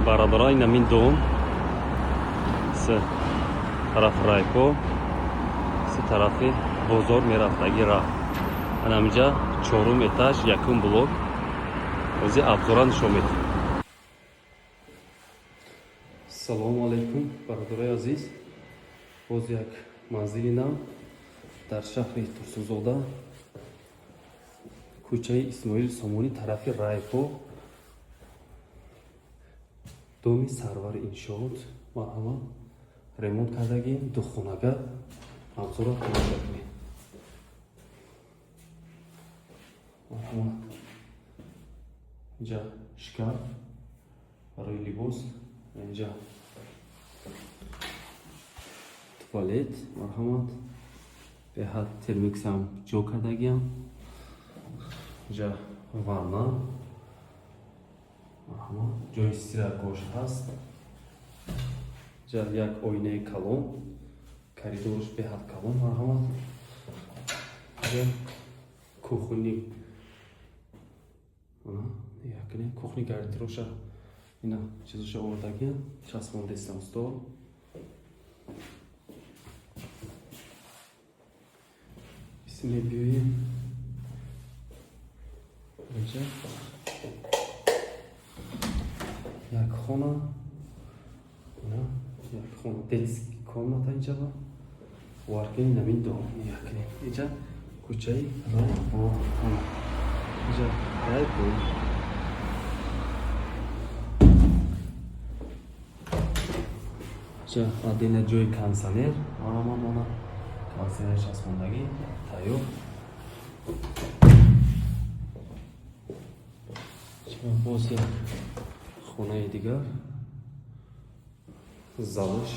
برادرای نمین دوم سه طرف رایپو سه طرفی بازار میرفت اگه راه انامجا چهارم етаж якум блок ози обзора нишон медиҳам. Салому алайкум бародарои азиз, боз як манзили нав дар шаҳри Турсунзода, кӯчаи Исмоил Сомонӣ, тарафи райпо, доми Сарвари иншоот. Марҳамат, ремонт кардагим, духонага обзора тамоша кунед. Марҳамат, инҷа шкаф барои либос, инҷа туалет, марҳамат, беҳад термиксам ҷо кардагиам, инҷа ванна, марҳамат, ҷои стира гош ҳаст, инҷа як оинаи калон, коридорш беҳад калон, марҳамат, инҷа кухни, кухни гардероша ина чизоша овардагиам, часпондестам стол, мебиёем инҷа як хона, ина як хона детский комната, инҷа ва варкини намин дом, инҷа кӯчаи райпо, инҷа райпо, инҷа отдельно ҷои кондисионер, мана кондисионер часпондагӣ тайёр. Боз як хонаи дигар, залош